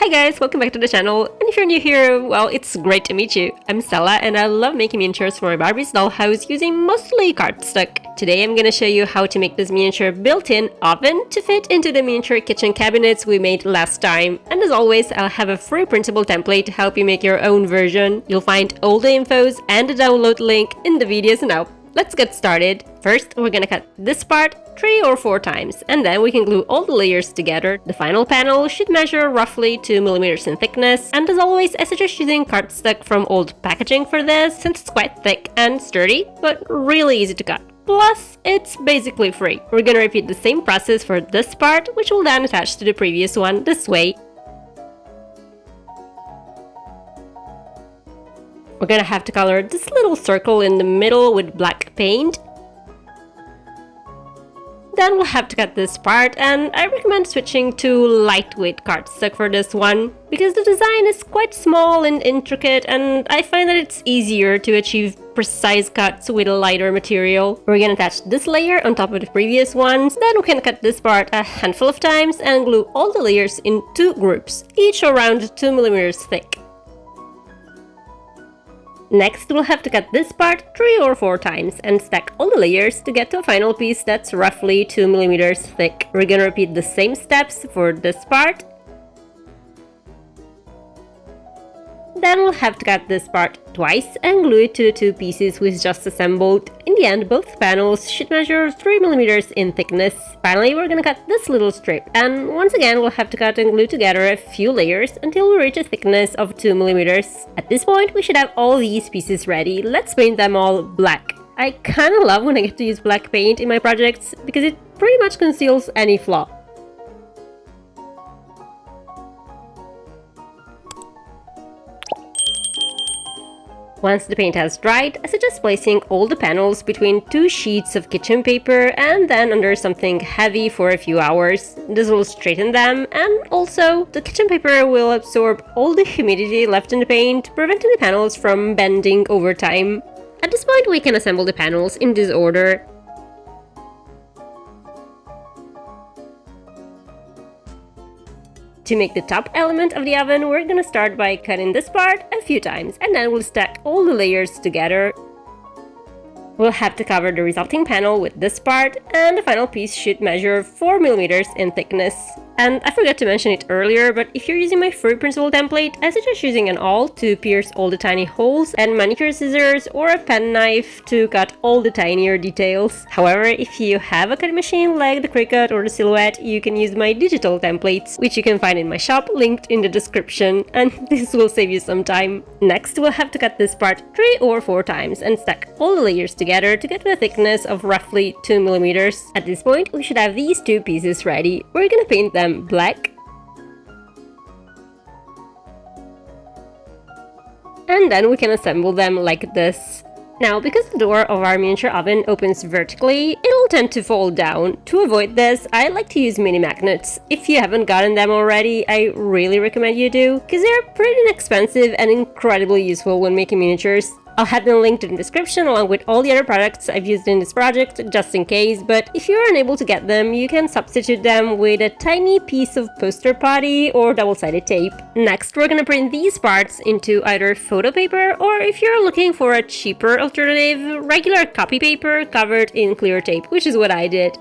Hi guys, welcome back to the channel, and if you're new here, well, it's great to meet you. I'm Stella and I love making miniatures for my Barbie's dollhouse using mostly cardstock. Today I'm gonna show you how to make this miniature built-in oven to fit into the miniature kitchen cabinets we made last time. And as always, I'll have a free printable template to help you make your own version. You'll find all the infos and the download link in the videos now. Let's get started. First, we're gonna cut this part 3 or 4 times, and then we can glue all the layers together. The final panel should measure roughly 2 mm in thickness, and as always, I suggest using cardstock from old packaging for this, since it's quite thick and sturdy, but really easy to cut. Plus, it's basically free. We're gonna repeat the same process for this part, which will then attach to the previous one this way. We're gonna have to color this little circle in the middle with black paint. Then we'll have to cut this part, and I recommend switching to lightweight cardstock for this one, because the design is quite small and intricate, and I find that it's easier to achieve precise cuts with a lighter material. We're gonna attach this layer on top of the previous ones, then we can cut this part a handful of times and glue all the layers in 2 groups, each around 2 mm thick. Next, we'll have to cut this part 3 or 4 times and stack all the layers to get to a final piece that's roughly 2 mm thick. We're gonna repeat the same steps for this part. Then we'll have to cut this part twice and glue it to the 2 pieces we just assembled. In the end, both panels should measure 3 mm in thickness. Finally, we're gonna cut this little strip, and once again we'll have to cut and glue together a few layers until we reach a thickness of 2 mm. At this point, we should have all these pieces ready. Let's paint them all black. I kinda love when I get to use black paint in my projects because it pretty much conceals any flaw. Once the paint has dried, I suggest placing all the panels between 2 sheets of kitchen paper and then under something heavy for a few hours. This will straighten them, and also the kitchen paper will absorb all the humidity left in the paint, preventing the panels from bending over time. At this point, we can assemble the panels in this order. To make the top element of the oven, we're gonna start by cutting this part a few times, and then we'll stack all the layers together. We'll have to cover the resulting panel with this part, and the final piece should measure 4 mm in thickness. And I forgot to mention it earlier, but if you're using my free printable template, I suggest using an awl to pierce all the tiny holes, and manicure scissors or a pen knife to cut all the tinier details. However, if you have a cutting machine like the Cricut or the Silhouette, you can use my digital templates, which you can find in my shop, linked in the description, and this will save you some time. Next, we'll have to cut this part 3 or 4 times and stack all the layers together to get to a thickness of roughly 2 mm. At this point, we should have these 2 pieces ready. We're gonna paint them black, and then we can assemble them like this. Now, because the door of our miniature oven opens vertically, it will tend to fall down. To avoid this, I like to use mini magnets. If you haven't gotten them already, I really recommend you do, because they're pretty inexpensive and incredibly useful when making miniatures. I'll have them linked in the description along with all the other products I've used in this project, just in case, but if you're unable to get them, you can substitute them with a tiny piece of poster putty or double-sided tape. Next, we're gonna print these parts into either photo paper, or if you're looking for a cheaper alternative, regular copy paper covered in clear tape, which is what I did.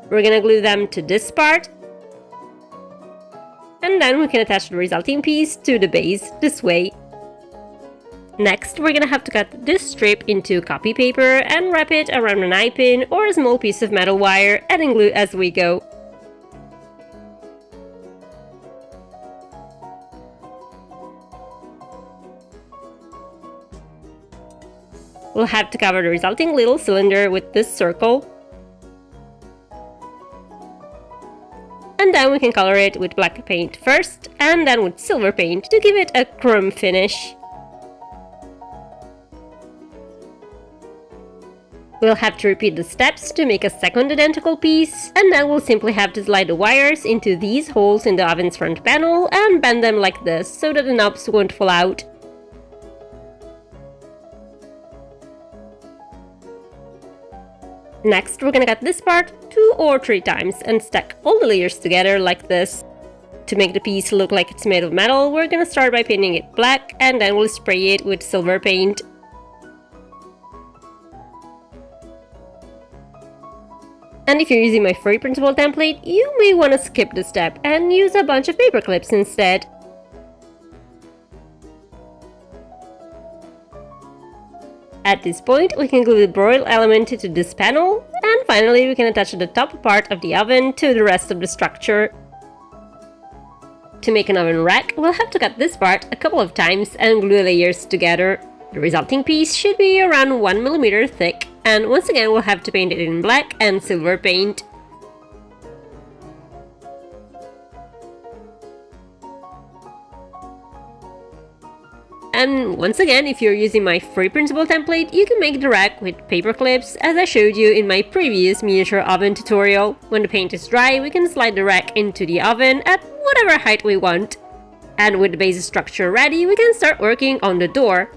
We're gonna glue them to this part, and then we can attach the resulting piece to the base this way. Next, we're gonna have to cut this strip into copy paper and wrap it around an eye pin or a small piece of metal wire, adding glue as we go. We'll have to cover the resulting little cylinder with this circle. And then we can color it with black paint first, and then with silver paint to give it a chrome finish. We'll have to repeat the steps to make a second identical piece, and then we'll simply have to slide the wires into these holes in the oven's front panel and bend them like this so that the knobs won't fall out. Next, we're gonna cut this part 2 or 3 times and stack all the layers together like this. To make the piece look like it's made of metal, we're gonna start by painting it black and then we'll spray it with silver paint. And if you're using my free printable template, you may want to skip this step and use a bunch of paper clips instead. At this point, we can glue the broil element to this panel, and finally we can attach the top part of the oven to the rest of the structure. To make an oven rack, we'll have to cut this part a couple of times and glue the layers together. The resulting piece should be around 1 mm thick, and once again we'll have to paint it in black and silver paint. And once again, if you're using my free printable template, you can make the rack with paper clips as I showed you in my previous miniature oven tutorial. When the paint is dry, we can slide the rack into the oven at whatever height we want. And with the base structure ready, we can start working on the door.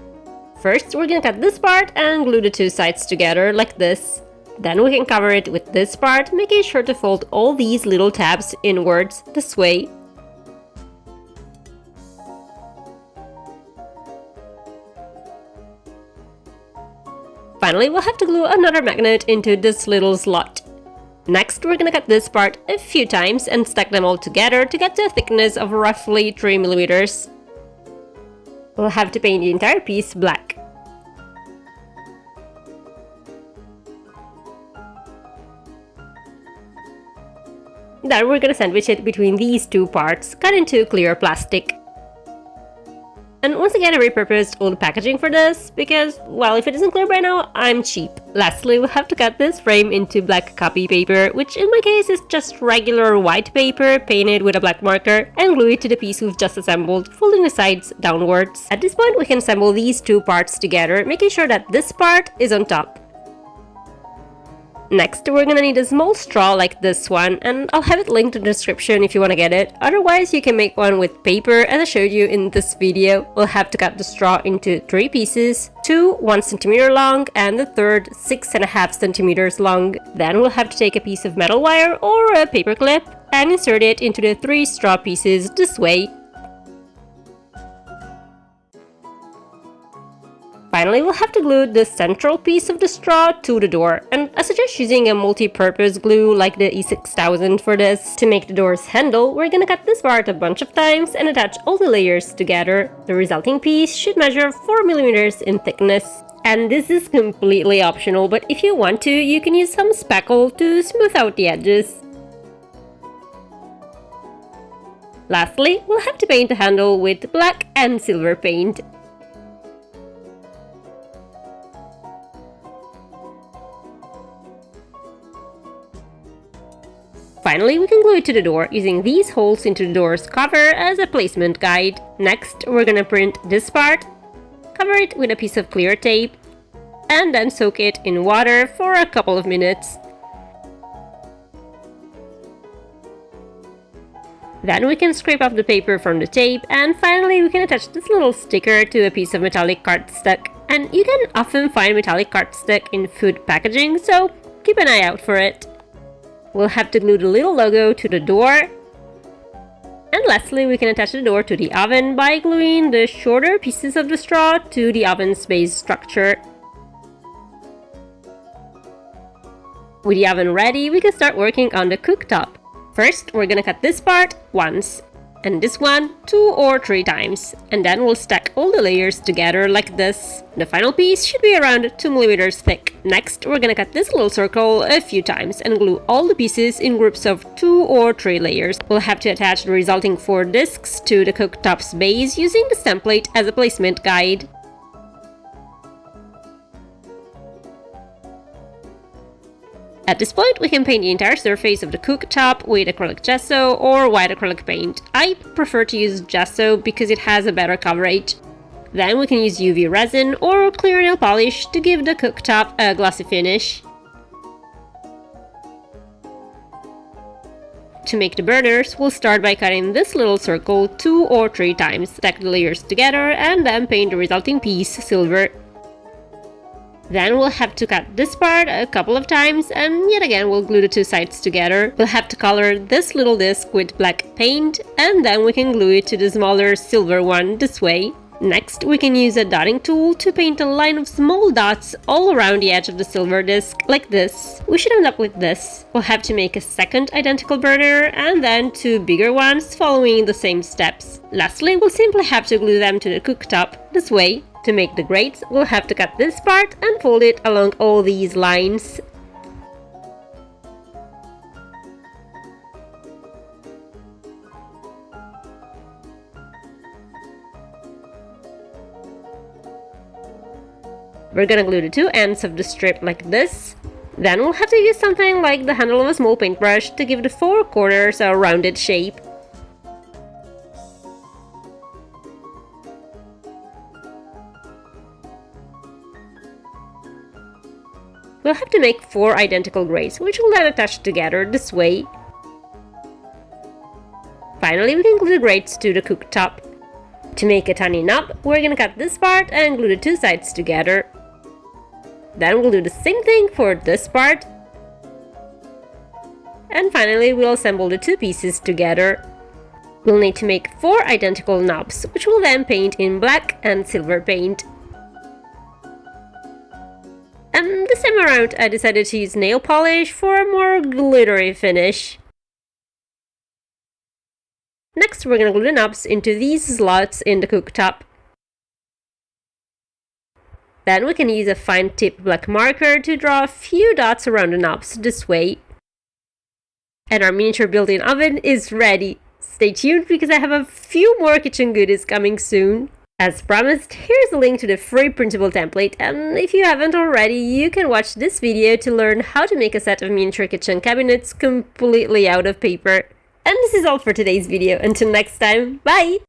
First, we're gonna cut this part and glue the two sides together like this. Then we can cover it with this part, making sure to fold all these little tabs inwards this way. Finally, we'll have to glue another magnet into this little slot. Next, we're gonna cut this part a few times and stack them all together to get to a thickness of roughly 3 mm. We'll have to paint the entire piece black. Then we're gonna sandwich it between these two parts, cut into clear plastic. And once again, I repurposed all the packaging for this because, well, if it isn't clear by now, I'm cheap. Lastly, we'll have to cut this frame into black copy paper, which in my case is just regular white paper painted with a black marker, and glue it to the piece we've just assembled, folding the sides downwards. At this point, we can assemble these two parts together, making sure that this part is on top. Next, we're gonna need a small straw like this one, and I'll have it linked in the description if you wanna get it. Otherwise, you can make one with paper as I showed you in this video. We'll have to cut the straw into 3 pieces, 2 1 cm long and the third 6.5 cm long. Then we'll have to take a piece of metal wire or a paper clip and insert it into the 3 straw pieces this way. Finally, we'll have to glue the central piece of the straw to the door, and I suggest using a multi-purpose glue like the E6000 for this. To make the door's handle, we're gonna cut this part a bunch of times and attach all the layers together. The resulting piece should measure 4 mm in thickness. And this is completely optional, but if you want to, you can use some spackle to smooth out the edges. Lastly, we'll have to paint the handle with black and silver paint. Finally, we can glue it to the door using these holes into the door's cover as a placement guide. Next, we're gonna print this part, cover it with a piece of clear tape, and then soak it in water for a couple of minutes. Then we can scrape off the paper from the tape, and finally we can attach this little sticker to a piece of metallic cardstock. And you can often find metallic cardstock in food packaging, so keep an eye out for it. We'll have to glue the little logo to the door. And lastly, we can attach the door to the oven by gluing the shorter pieces of the straw to the oven's base structure. With the oven ready, we can start working on the cooktop. First, we're gonna cut this part once, and this one 2 or 3 times, and then we'll stack all the layers together like this. The final piece should be around 2 mm thick. Next, we're gonna cut this little circle a few times and glue all the pieces in groups of 2 or 3 layers. We'll have to attach the resulting 4 discs to the cooktop's base using this template as a placement guide. At this point, we can paint the entire surface of the cooktop with acrylic gesso or white acrylic paint. I prefer to use gesso because it has a better coverage. Then we can use UV resin or clear nail polish to give the cooktop a glossy finish. To make the burners, we'll start by cutting this little circle 2 or 3 times, stack the layers together, and then paint the resulting piece silver. Then we'll have to cut this part a couple of times, and yet again we'll glue the two sides together. We'll have to color this little disc with black paint, and then we can glue it to the smaller silver one this way. Next, we can use a dotting tool to paint a line of small dots all around the edge of the silver disc, like this. We should end up with this. We'll have to make a second identical burner, and then two bigger ones following the same steps. Lastly, we'll simply have to glue them to the cooktop, this way. To make the grates, we'll have to cut this part and fold it along all these lines. We're gonna glue the two ends of the strip like this. Then we'll have to use something like the handle of a small paintbrush to give the four corners a rounded shape. We'll have to make 4 identical grates, which will then attach together this way. Finally, we can glue the grates to the cooktop. To make a tiny knob, we're gonna cut this part and glue the two sides together. Then we'll do the same thing for this part. And finally, we'll assemble the two pieces together. We'll need to make 4 identical knobs, which we'll then paint in black and silver paint. And this time around, I decided to use nail polish for a more glittery finish. Next, we're gonna glue the knobs into these slots in the cooktop. Then we can use a fine tip black marker to draw a few dots around the knobs this way. And our miniature built-in oven is ready. Stay tuned because I have a few more kitchen goodies coming soon. As promised, here's a link to the free printable template, and if you haven't already, you can watch this video to learn how to make a set of miniature kitchen cabinets completely out of paper. And this is all for today's video. Until next time, bye!